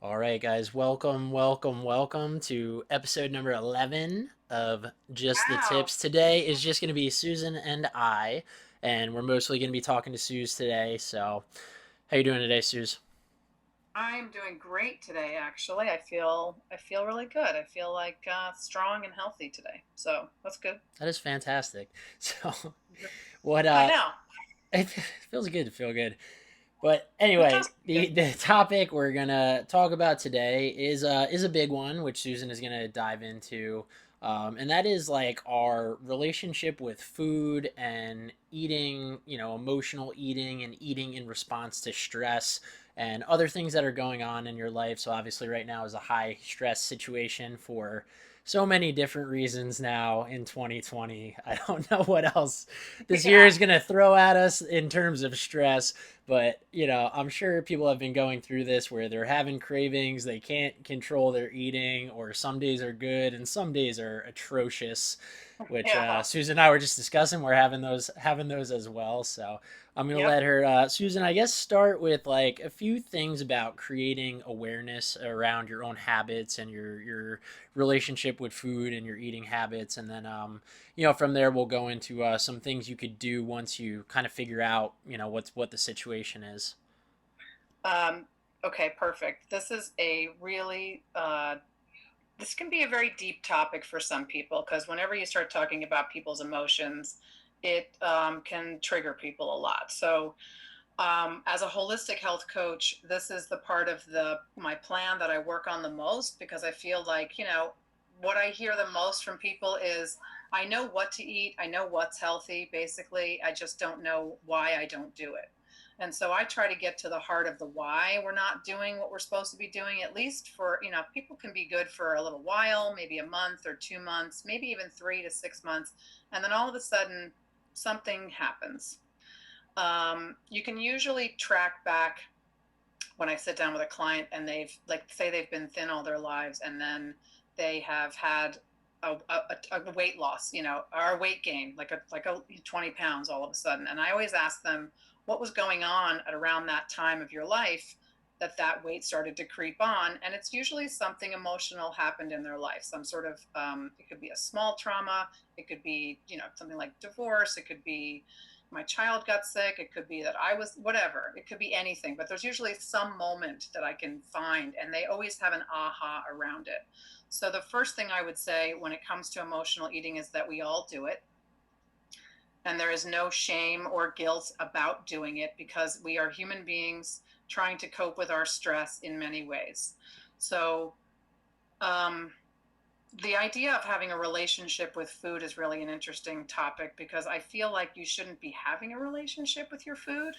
All right, guys, welcome to episode number 11 of Just the Wow. Tips. Today is just going to be Susan and I, and we're mostly going to be talking to Suze today. So, how you doing today, Suze? I'm doing great today, actually. I feel really good. I feel like strong and healthy today. So that's good. That is fantastic. So, what I know. it feels good to feel good. But anyway, Fantastic good. the topic we're gonna talk about today is a big one, which Susan is gonna dive into, and that is like our relationship with food and eating. Emotional eating and eating in response to stress and other things that are going on in your life. So obviously, right now is a high stress situation for so many different reasons now in 2020. I don't know what else this year Yeah. is going to throw at us in terms of stress, but I'm sure people have been going through this where they're having cravings, they can't control their eating, or some days are good and some days are atrocious, which Yeah. Susan and I were just discussing. We're having those as well. So I'm gonna Yep. let her, Susan, I guess, start with like a few things about creating awareness around your own habits and your relationship with food and your eating habits, and then from there we'll go into some things you could do once you kind of figure out what the situation is. Um, okay, perfect. This can be a very deep topic for some people because whenever you start talking about people's emotions, it can trigger people a lot. So as a holistic health coach, this is the part of the my plan that I work on the most because I feel like, what I hear the most from people is I know what to eat, I know what's healthy, basically. I just don't know why I don't do it. And so I try to get to the heart of the why we're not doing what we're supposed to be doing, at least for, people can be good for a little while, maybe a month or 2 months, maybe even 3 to 6 months. And then all of a sudden, something happens. You can usually track back when I sit down with a client and they've, like, say they've been thin all their lives and then they have had a weight loss, or a weight gain, like a 20 pounds all of a sudden. And I always ask them, what was going on at around that time of your life that weight started to creep on? And it's usually something emotional happened in their life, some sort of, it could be a small trauma, it could be, something like divorce, it could be my child got sick, it could be that I was whatever, it could be anything, but there's usually some moment that I can find and they always have an aha around it. So the first thing I would say when it comes to emotional eating is that we all do it, and there is no shame or guilt about doing it because we are human beings trying to cope with our stress in many ways. So um, the idea of having a relationship with food is really an interesting topic because I feel like you shouldn't be having a relationship with your food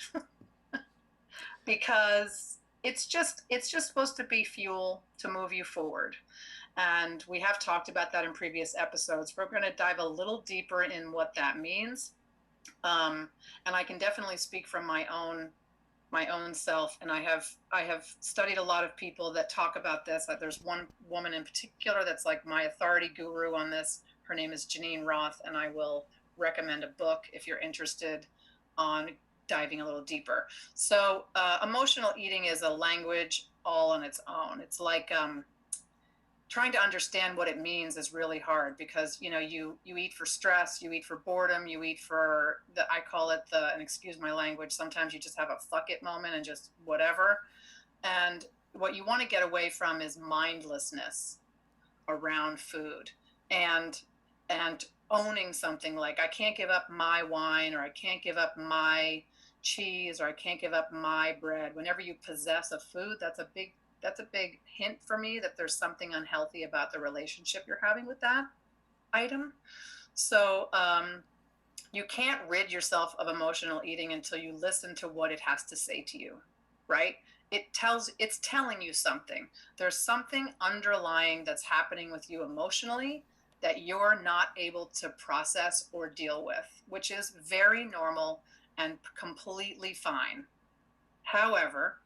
because it's just supposed to be fuel to move you forward. And we have talked about that in previous episodes. We're going to dive a little deeper in what that means. And I can definitely speak from my own self, and I have studied a lot of people that talk about this. There's one woman in particular that's like my authority guru on this. Her name is Janine Roth, and I will recommend a book if you're interested on diving a little deeper. So emotional eating is a language all on its own. It's like, trying to understand what it means is really hard because you eat for stress, you eat for boredom, you eat for the, I call it the, and excuse my language, sometimes you just have a fuck it moment and just whatever. And what you want to get away from is mindlessness around food, and and owning something like, I can't give up my wine, or I can't give up my cheese, or I can't give up my bread. Whenever you possess a food, that's a big hint for me that there's something unhealthy about the relationship you're having with that item. So you can't rid yourself of emotional eating until you listen to what it has to say to you, right? It's telling you something. There's something underlying that's happening with you emotionally that you're not able to process or deal with, which is very normal and completely fine. However,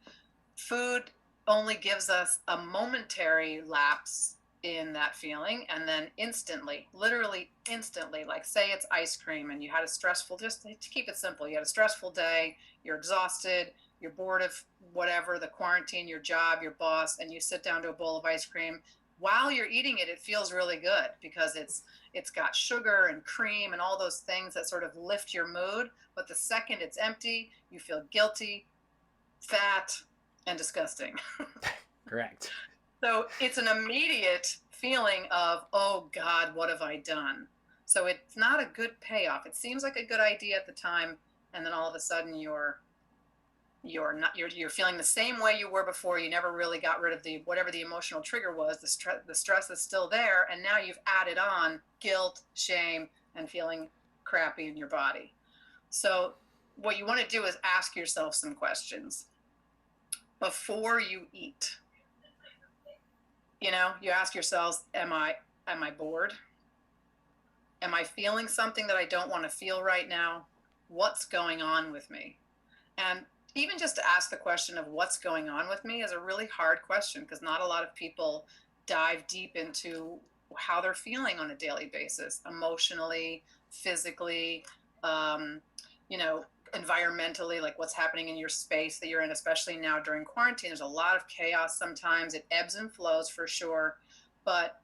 food only gives us a momentary lapse in that feeling, and then instantly, literally instantly, like say it's ice cream and you had a stressful, just to keep it simple, you had a stressful day, you're exhausted, you're bored of whatever, the quarantine, your job, your boss, and you sit down to a bowl of ice cream. While you're eating it, it feels really good because it's got sugar and cream and all those things that sort of lift your mood. But the second it's empty, you feel guilty, fat, and disgusting. Correct. So it's an immediate feeling of, oh God, what have I done? So it's not a good payoff. It seems like a good idea at the time, and then all of a sudden you're feeling the same way you were before. You never really got rid of the whatever the emotional trigger was. The stress is still there, and now you've added on guilt, shame, and feeling crappy in your body. So what you want to do is ask yourself some questions before you eat. You ask yourselves, am I bored? Am I feeling something that I don't want to feel right now? What's going on with me? And even just to ask the question of what's going on with me is a really hard question, because not a lot of people dive deep into how they're feeling on a daily basis, emotionally, physically, um, you know, environmentally, like what's happening in your space that you're in, especially now during quarantine. There's a lot of chaos sometimes. It ebbs and flows for sure. But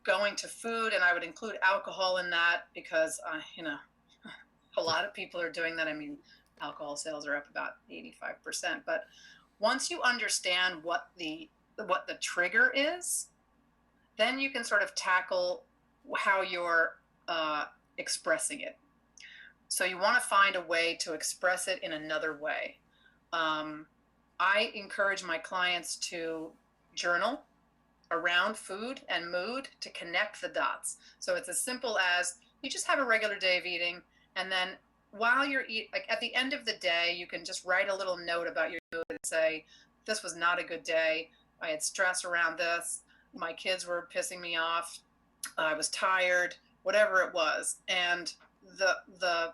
going to food, and I would include alcohol in that because, a lot of people are doing that. I mean, alcohol sales are up about 85%. But once you understand what the trigger is, then you can sort of tackle how you're expressing it. So you want to find a way to express it in another way. I encourage my clients to journal around food and mood to connect the dots. So it's as simple as you just have a regular day of eating, and then while you're eating, like at the end of the day, you can just write a little note about your mood and say, this was not a good day. I had stress around this. My kids were pissing me off. I was tired, whatever it was. And the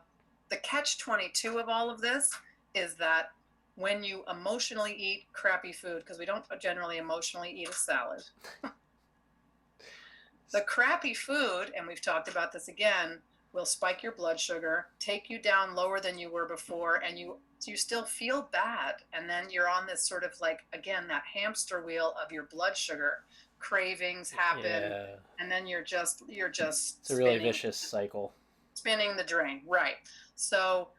catch 22 of all of this is that when you emotionally eat crappy food, because we don't generally emotionally eat a salad, the crappy food, and we've talked about this again, will spike your blood sugar, take you down lower than you were before, and you still feel bad. And then you're on this sort of like, again, that hamster wheel of your blood sugar. Cravings happen, Yeah. and then you're just It's a really vicious cycle. spinning the drain. Right. So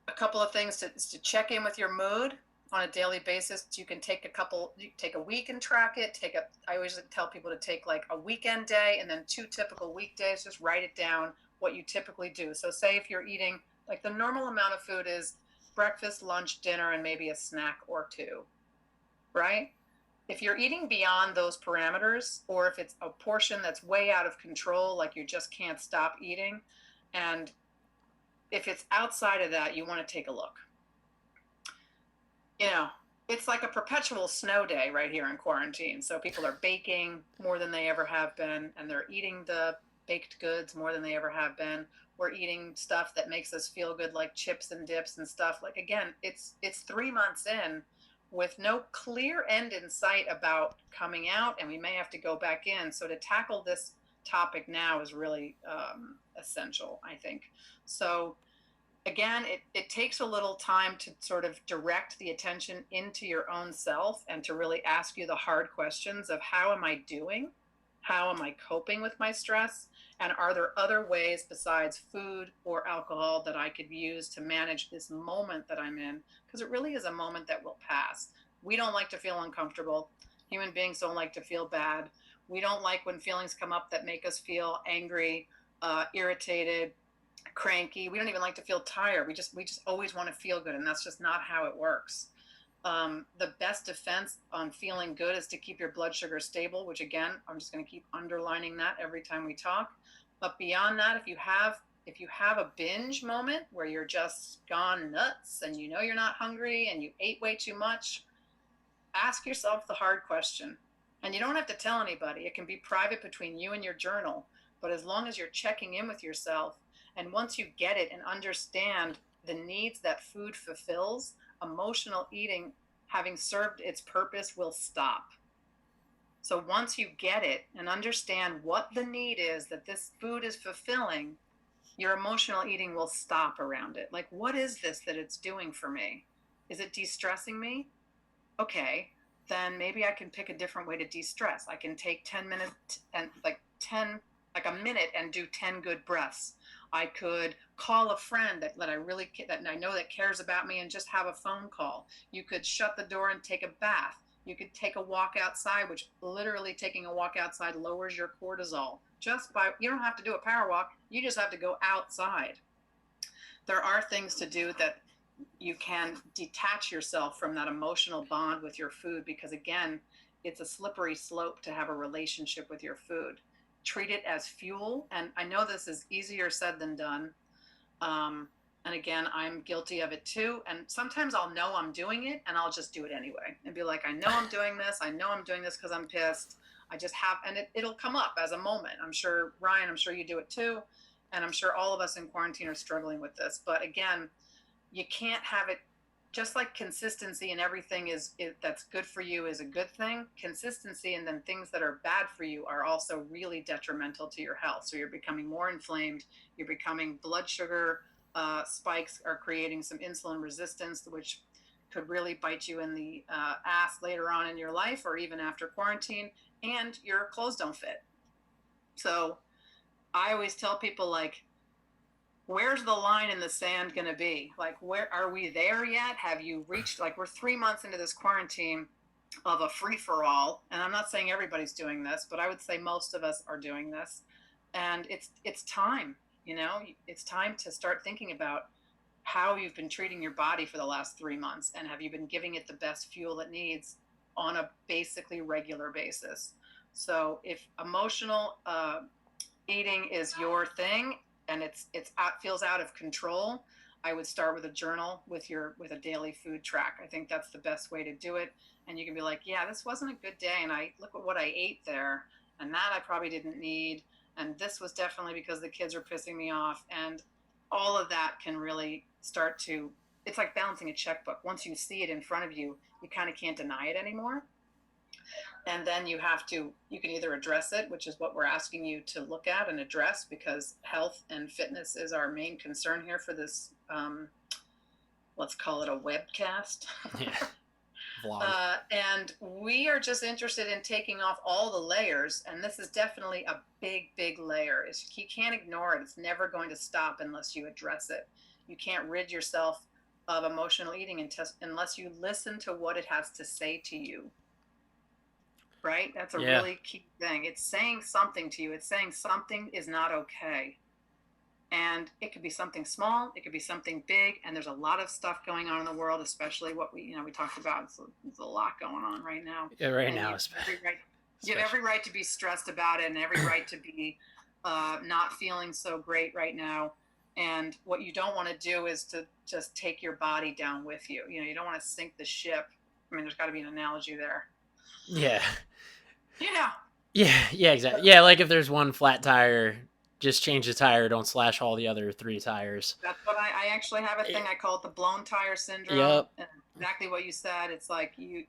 a couple of things to check in with your mood on a daily basis. You take a week and track it. I always tell people to take like a weekend day and then 2 typical weekdays. Just write it down what you typically do. So say if you're eating, like the normal amount of food is breakfast, lunch, dinner, and maybe a snack or 2, right? If you're eating beyond those parameters, or if it's a portion that's way out of control, like you just can't stop eating, and if it's outside of that, you want to take a look. It's like a perpetual snow day right here in quarantine. So people are baking more than they ever have been, and they're eating the baked goods more than they ever have been. We're eating stuff that makes us feel good, like chips and dips and stuff. Like, again, it's 3 months in with no clear end in sight about coming out, and we may have to go back in. So to tackle this topic now is really essential, I think. So again, it takes a little time to sort of direct the attention into your own self and to really ask you the hard questions of how am I doing? How am I coping with my stress? And are there other ways besides food or alcohol that I could use to manage this moment that I'm in? Because it really is a moment that will pass. We don't like to feel uncomfortable. Human beings don't like to feel bad. We don't like when feelings come up that make us feel angry, irritated, cranky. We don't even like to feel tired. We just always want to feel good, and that's just not how it works. The best defense on feeling good is to keep your blood sugar stable, which again, I'm just going to keep underlining that every time we talk. But beyond that, if you have a binge moment where you're just gone nuts and you know you're not hungry and you ate way too much, ask yourself the hard question. And you don't have to tell anybody. It can be private between you and your journal. But as long as you're checking in with yourself, and once you get it and understand the needs that food fulfills, emotional eating, having served its purpose, will stop. So once you get it and understand what the need is that this food is fulfilling, your emotional eating will stop around it. Like, what is this that it's doing for me? Is it de-stressing me? Okay, then maybe I can pick a different way to de-stress. I can take 10 minutes and like 10, like a minute and do 10 good breaths. I could call a friend that I really, that I know that cares about me and just have a phone call. You could shut the door and take a bath. You could take a walk outside, which literally taking a walk outside lowers your cortisol. Just by, you don't have to do a power walk. You just have to go outside. There are things to do that you can detach yourself from that emotional bond with your food, because again, it's a slippery slope to have a relationship with your food. Treat it as fuel. And I know this is easier said than done. And again, I'm guilty of it too. And sometimes I'll know I'm doing it and I'll just do it anyway and be like, I know I'm doing this. I know I'm doing this because I'm pissed. I just have, and it'll come up as a moment. I'm sure, Ryan, I'm sure you do it too. And I'm sure all of us in quarantine are struggling with this. But again, you can't have it, just like consistency and everything that's good for you is a good thing. Consistency and then things that are bad for you are also really detrimental to your health. So you're becoming more inflamed. You're becoming blood sugar spikes are creating some insulin resistance, which could really bite you in the ass later on in your life or even after quarantine. And your clothes don't fit. So I always tell people, like, where's the line in the sand going to be? Like, where are we there yet? Have you reached, like, we're 3 months into this quarantine of a free for all. And I'm not saying everybody's doing this, but I would say most of us are doing this. And it's time, it's time to start thinking about how you've been treating your body for the last 3 months. And have you been giving it the best fuel it needs on a basically regular basis? So if emotional eating is your thing, and feels out of control, I would start with a journal with a daily food track. I think that's the best way to do it. And you can be like, yeah, this wasn't a good day, and I look at what I ate there, and that I probably didn't need, and this was definitely because the kids are pissing me off, and all of that can really start to. It's like balancing a checkbook. Once you see it in front of you, you kind of can't deny it anymore. And then you can either address it, which is what we're asking you to look at and address, because health and fitness is our main concern here for this, let's call it a webcast. Yeah. Vlog. And we are just interested in taking off all the layers. And this is definitely a big, big layer. You can't ignore it. It's never going to stop unless you address it. You can't rid yourself of emotional eating unless you listen to what it has to say to you. Right? That's a really key thing. It's saying something to you. It's saying something is not okay. And it could be something small. It could be something big. And there's a lot of stuff going on in the world, especially what we talked about. There's a lot going on right now. Yeah, right now. You have every right to be stressed about it, and every right to be not feeling so great right now. And what you don't want to do is to just take your body down with you. You don't want to sink the ship. I mean, there's got to be an analogy there. Yeah. Yeah, exactly. Yeah, like if there's one flat tire, just change the tire. Don't slash all the other 3 tires. That's what I actually have a thing. I call it the blown tire syndrome. Yep. And exactly what you said. It's like you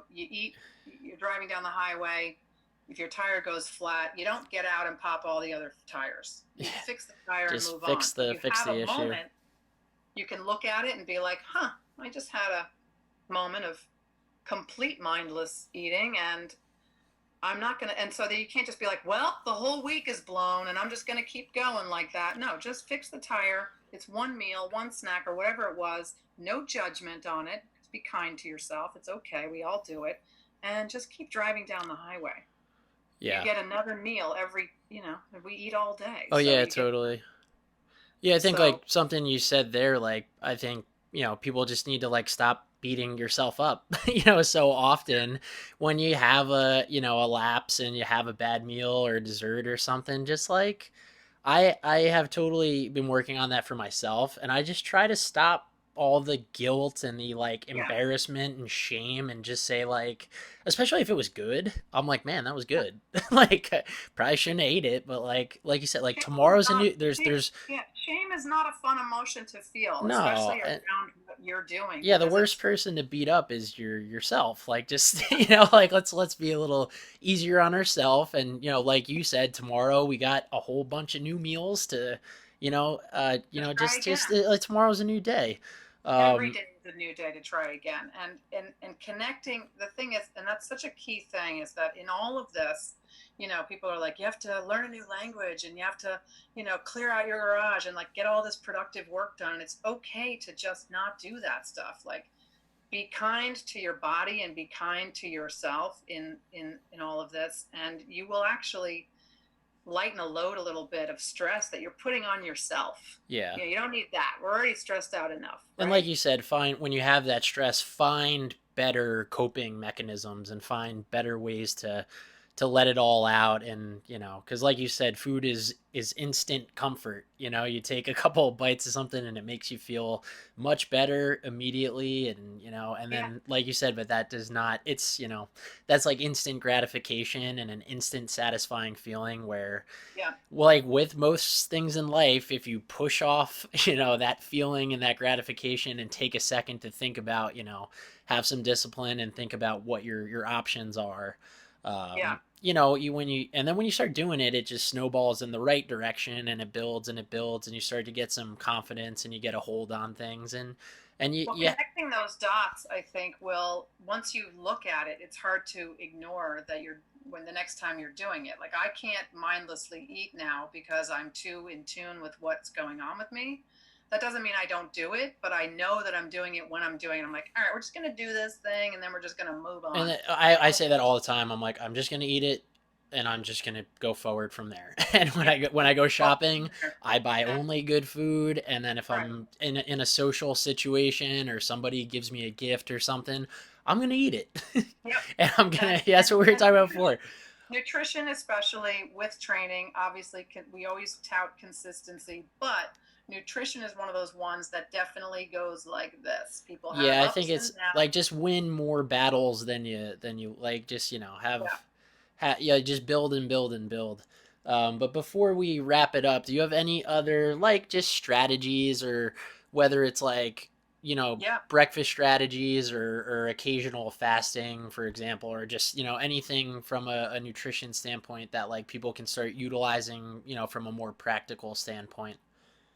eat. You're driving down the highway. If your tire goes flat, you don't get out and pop all the other tires. You fix the tire just and move fix on. The fix the issue. Moment, you can look at it and be like, I just had a moment of complete mindless eating, and I'm not going to, and so that you can't just be like, well, the whole week is blown and I'm just going to keep going like that. No, just fix the tire. It's one meal, one snack, or whatever it was. No judgment on it. Just be kind to yourself. It's okay. We all do it. And just keep driving down the highway. Yeah. You get another meal we eat all day. Oh, so yeah, totally. Yeah, I think like something you said there, like, I think, people just need to like stop beating yourself up, so often when you have a lapse and you have a bad meal or dessert or something, just like I have totally been working on that for myself, and I just try to stop all the guilt and the like embarrassment and shame, and just say, like, especially if it was good, I'm like, man, that was good. Like, probably shouldn't have ate it, but like you said, like, tomorrow's a new there's shame is not a fun emotion to feel, no, especially around what you're doing. Yeah, the worst person to beat up is yourself. Like, just like let's be a little easier on ourselves. And like you said, tomorrow we got a whole bunch of new meals to tomorrow's a new day. Every day the new day to try again. And connecting, the thing is, and that's such a key thing, is that in all of this, people are like, you have to learn a new language and you have to, clear out your garage and like get all this productive work done. And it's okay to just not do that stuff. Like, be kind to your body and be kind to yourself in all of this, and you will actually lighten a load a little bit of stress that you're putting on yourself. Yeah. You don't need that. We're already stressed out enough, And like right? you said, find when you have that stress, find better coping mechanisms and find better ways to let it all out. And because like you said, food is instant comfort. You take a couple of bites of something and it makes you feel much better immediately. And and Yeah, then like you said, but that does not, it's that's like instant gratification and an instant satisfying feeling where, yeah, well, like with most things in life, if you push off, that feeling and that gratification and take a second to think about, have some discipline and think about what your options are, yeah. and then when you start doing it, it just snowballs in the right direction and it builds and it builds and you start to get some confidence and you get a hold on things and you Well, yeah. connecting those dots, I think, will, once you look at it, it's hard to ignore that when the next time you're doing it. Like, I can't mindlessly eat now because I'm too in tune with what's going on with me. That doesn't mean I don't do it, but I know that I'm doing it when I'm doing it. I'm like, all right, we're just going to do this thing and then we're just going to move And on. I say that all the time. I'm like, I'm just gonna eat it, and I'm just gonna go forward from there. And Yeah. when I go Well, shopping, I buy yeah, only good food. And then if right. I'm in a social situation or somebody gives me a gift or something, I'm gonna eat it. Yep. And I'm And, gonna. Yeah, that's what we were and talking about before. nutrition, especially with training, obviously, we always tout consistency, but nutrition is one of those ones that definitely goes like this. People have Yeah, I think ups and it's downs. like just win more battles than you like. Just Yeah. yeah, just build and build and build. But before we wrap it up, do you have any other like just strategies, or whether it's like Yeah. breakfast strategies or occasional fasting, for example, or just anything from a nutrition standpoint that like people can start utilizing from a more practical standpoint?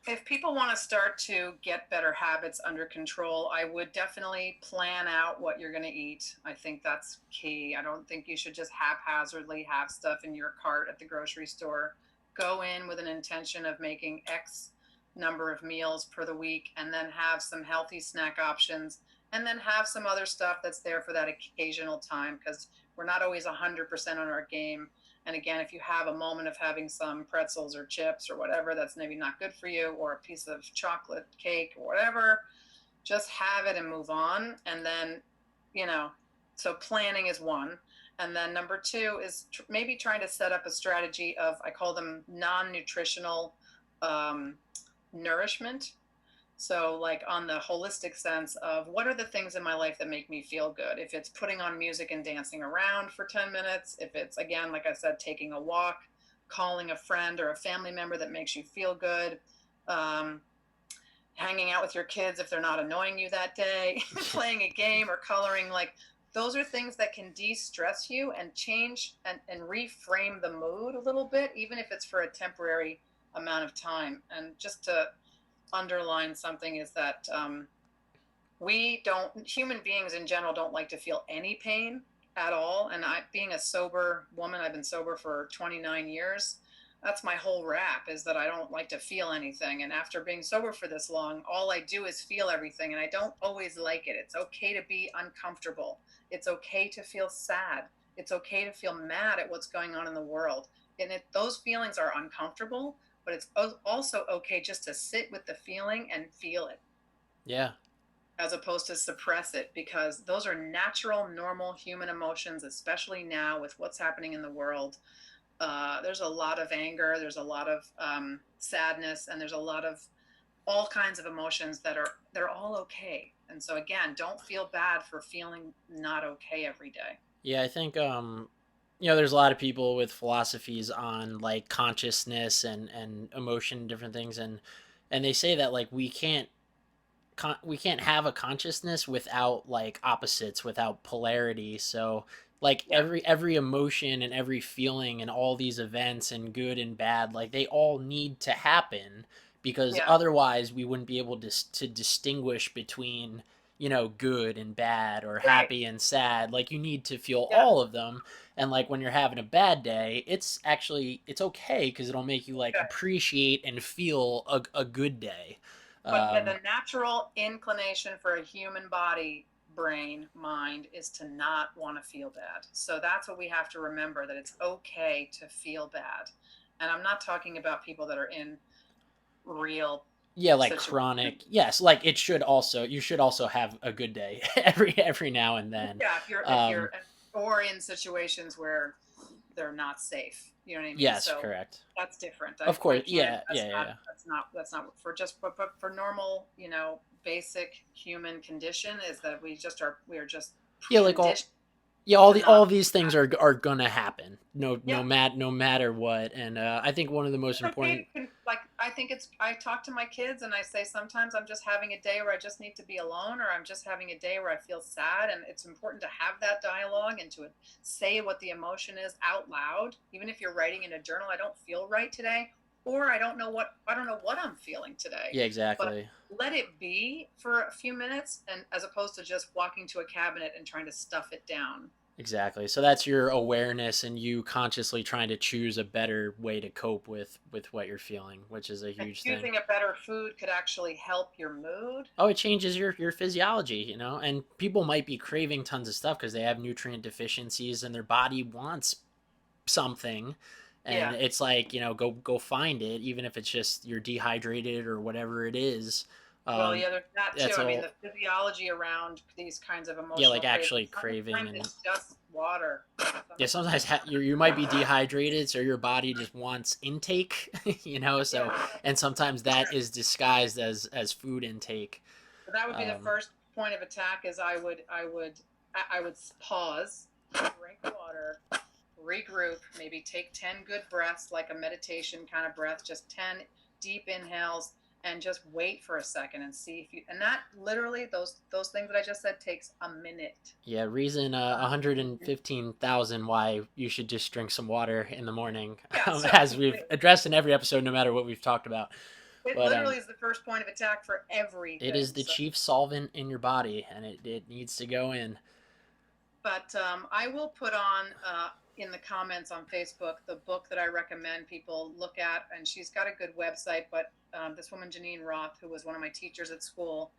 If people want to start to get better habits under control, I would definitely plan out what you're going to eat. I think that's key. I don't think you should just haphazardly have stuff in your cart at the grocery store. Go in with an intention of making X number of meals per the week, and then have some healthy snack options, and then have some other stuff that's there for that occasional time, because we're not always 100% on our game. And again, if you have a moment of having some pretzels or chips or whatever that's maybe not good for you, or a piece of chocolate cake or whatever, just have it and move on. And then, you know, so planning is one. And then number two is maybe trying to set up a strategy of, I call them non nutritional um, nourishment. So, like, on the holistic sense of what are the things in my life that make me feel good? If it's putting on music and dancing around for 10 minutes, if it's, again, like I said, taking a walk, calling a friend or a family member that makes you feel good, um, hanging out with your kids if they're not annoying you that day, playing a game or coloring, like, those are things that can de stress you and change and reframe the mood a little bit, even if it's for a temporary amount of time. And just to underline something is that we don't, human beings in general don't like to feel any pain at all. And being a sober woman, I've been sober for 29 years. That's my whole rap, is that I don't like to feel anything. And after being sober for this long, all I do is feel everything. And I don't always like it. It's okay to be uncomfortable. It's okay to feel sad. It's okay to feel mad at what's going on in the world. And those feelings are uncomfortable, but it's also okay just to sit with the feeling and feel it, Yeah. as opposed to suppress it, because those are natural, normal human emotions, especially now with what's happening in the world. There's a lot of anger, there's a lot of sadness, and there's a lot of all kinds of emotions that are, they're all okay. And so, again, don't feel bad for feeling not okay every day. Yeah, I think there's a lot of people with philosophies on like consciousness and emotion and different things, and they say that like we can't have a consciousness without like opposites, without polarity. So like Yeah, every emotion and every feeling and all these events and good and bad, like they all need to happen, because yeah, otherwise we wouldn't be able to distinguish between good and bad or Right. happy and sad. Like, you need to feel Yeah. all of them. And like when you're having a bad day, it's okay because it'll make you like Okay. appreciate and feel a good day. But Um, the natural inclination for a human body, brain, mind is to not want to feel bad. So that's what we have to remember, that it's okay to feel bad. And I'm not talking about people that are in real yeah, like situations. chronic. Yes, like you should also have a good day every now and then. Yeah, if Um, you're or in situations where they're not safe. You know what I mean? yes, So correct. that's different. Of I course. can't. Yeah, yeah, yeah. That's not for just but for normal. Basic human condition is that we are just Yeah, like all conditioned yeah, to not. all these things are gonna happen. Yeah, No matter what. And I think one of the most it's okay important. to like. I think it's. I talk to my kids and I say sometimes I'm just having a day where I just need to be alone, or I'm just having a day where I feel sad, and it's important to have that dialogue and to say what the emotion is out loud, even if you're writing in a journal. I don't feel right today, or I don't know what I'm feeling today, Yeah, but exactly. let it be for a few minutes, and as opposed to just walking to a cabinet and trying to stuff it down. Exactly. So that's your awareness and you consciously trying to choose a better way to cope with what you're feeling, which is a And huge thing. choosing a better food could actually help your mood. Oh, it changes your physiology, and people might be craving tons of stuff because they have nutrient deficiencies and their body wants something, and Yeah. it's like, go find it, even if it's just you're dehydrated or whatever it is. Well, Um, yeah, there's that too. that's I mean, all. the physiology around these kinds of Yeah, emotional like cravings, actually craving. sometimes And it's just water. yeah, Sometimes it's sometimes just, you might be dehydrated, so your body just wants intake, yeah. so, and sometimes that is disguised as food intake. So that would be the um, first point of attack is I would pause, drink water, regroup, maybe take 10 good breaths, like a meditation kind of breath, just 10 deep inhales, and just wait for a second and see if you, and that literally, those things that I just said takes a minute. yeah, reason Um, 115,000 why you should just drink some water in the morning, yeah, so as we've addressed in every episode, no matter what we've talked about. it But literally is the first point of attack for it is everything. the So, chief solvent in your body, and it needs to go in. but I will put on in the comments on Facebook the book that I recommend people look at, and she's got a good website. But this woman Janine Roth, who was one of my teachers at school,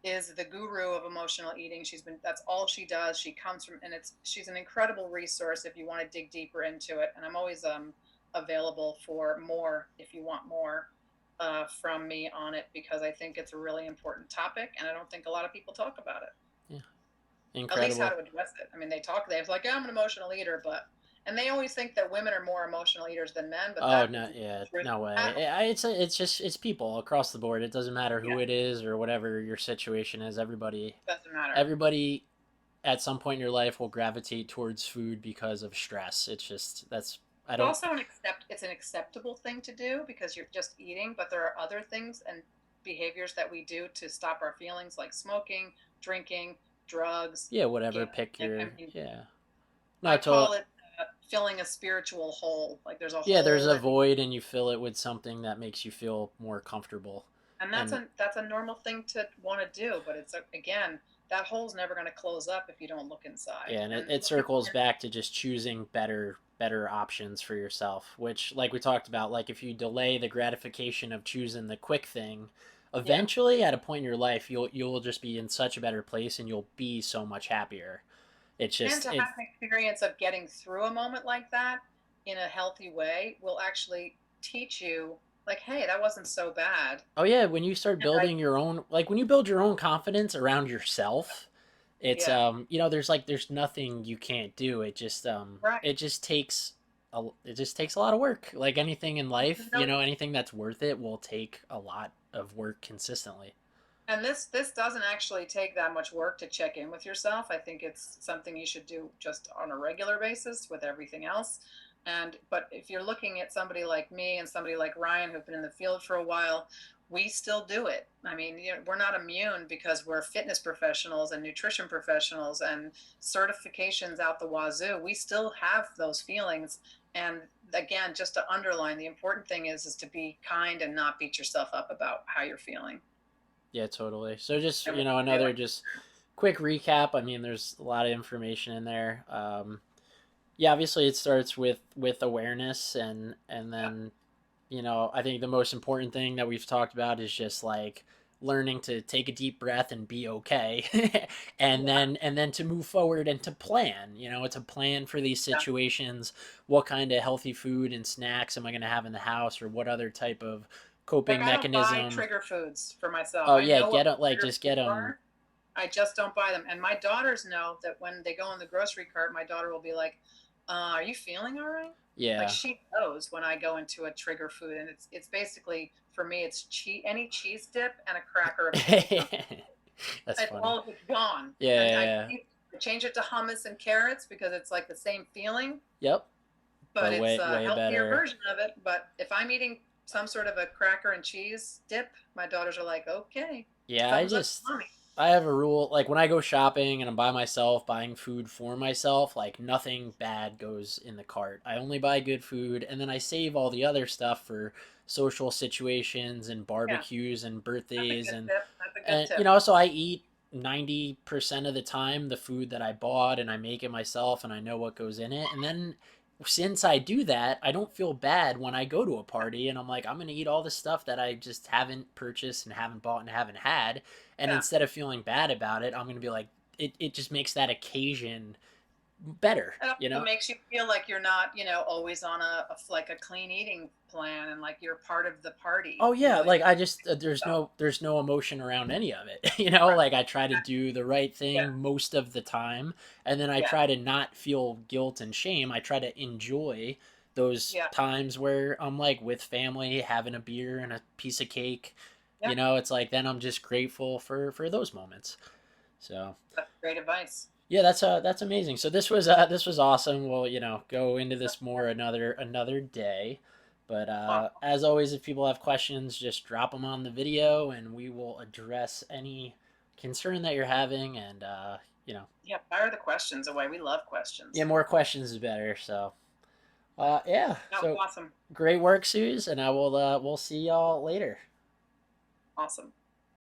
is the guru of emotional eating. That's all she does. She comes from, and she's an incredible resource if you want to dig deeper into it. And I'm always available for more if you want more from me on it, because I think it's a really important topic, and I don't think a lot of people talk about it. Yeah, At least how incredible. to address it. I mean, they're like, yeah, I'm an emotional eater, and they always think that women are more emotional eaters than men, but Oh that is no, not yeah, true no way. at all. It's just it's people across the board. It doesn't matter Yeah, who it is or whatever your situation is. doesn't matter. Everybody at some point in your life will gravitate towards food because of stress. It's just that's I It's don't. also it's an acceptable thing to do because you're just eating, but there are other things and behaviors that we do to stop our feelings, like smoking, drinking, drugs, Yeah, whatever. Pick gambling. I your mean, yeah. No, I to call it filling a spiritual hole. Like there's a yeah. There's hole a that, void, and you fill it with something that makes you feel more comfortable. and And that's a normal thing to want to do, but again, that hole's never going to close up if you don't look inside. yeah, and And it circles back to just choosing better options for yourself. Which, like we talked about, like if you delay the gratification of choosing the quick thing, yeah, eventually at a point in your life you'll just be in such a better place, and you'll be so much happier. It's and just to it. have an experience of getting through a moment like that in a healthy way will actually teach you, like, hey, that wasn't so bad. Oh yeah, when you start And I, building your own, like when you build your own confidence around yourself, it's yeah, there's nothing you can't do. right. It just takes it just takes a lot of work. Like anything in life, No, anything that's worth it will take a lot of work consistently. and this doesn't actually take that much work to check in with yourself. I think it's something you should do just on a regular basis with everything else. And but if you're looking at somebody like me and somebody like Ryan who've been in the field for a while, we still do it. I mean, we're not immune because we're fitness professionals and nutrition professionals and certifications out the wazoo. We still have those feelings. And again, just to underline, the important thing is to be kind and not beat yourself up about how you're feeling. Yeah, totally. So just Everyone can do another it. just quick recap. I mean, there's a lot of information in there. Yeah, obviously it starts with awareness, and Yeah. then I think the most important thing that we've talked about is just like learning to take a deep breath and be okay. Yeah. And then to move forward and to plan, to plan for these Yeah. situations. What kind of healthy food and snacks am I going to have in the house, or what other type of Like coping I don't buy mechanism? trigger foods for myself. Oh I yeah, know what get them, my like trigger just get foods them. are. I just don't buy them. And my daughters know that when they go in the grocery cart, my daughter will be like, "Are you feeling all right?" Like Yeah. she knows when I go into a trigger food, and it's basically for me, it's any cheese dip and a cracker of any kind. That's It's funny. all it's gone, Yeah, and yeah, I yeah. change it to hummus and carrots because it's like the same feeling, Yep. but But it's way a way healthier better. version of it. But if I'm eating some sort of a cracker and cheese dip, my daughters are like, "Okay, Yeah, thumbs up, mommy." I have a rule, like when I go shopping and I'm by myself buying food for myself, like nothing bad goes in the cart. I only buy good food, and then I save all the other stuff for social situations and Yeah, barbecues and that's a birthdays, good tip. That's a good and tip. so I eat 90% of the time the food that I bought, and I make it myself, and I know what goes in it. And then since I do that, I don't feel bad when I go to a party and I'm like, I'm going to eat all the stuff that I just haven't purchased and haven't bought and haven't had. And Yeah. instead of feeling bad about it, I'm going to be like, it just makes that occasion better, It you also know? makes you feel like you're not, always on like a clean eating plan and like you're part of the party. Oh yeah, You like I just there's so, no emotion around any of it. right. Like I try to do the right Yeah. thing most of the time, and then I Yeah. try to not feel guilt and shame. I try to enjoy those Yeah. times where I'm like with family, having a beer and a piece of cake. Yeah. It's like then I'm just grateful for those moments. So, That's great advice. yeah, that's amazing. So this was awesome. We'll go into this more another day, but Awesome. as always, if people have questions, just drop them on the video, and we will address any concern that you're having. And Yeah. Fire the questions away. We love yeah, questions. more questions is better. So yeah, That was so awesome. great work, Suze, and I will we'll see y'all later. Awesome.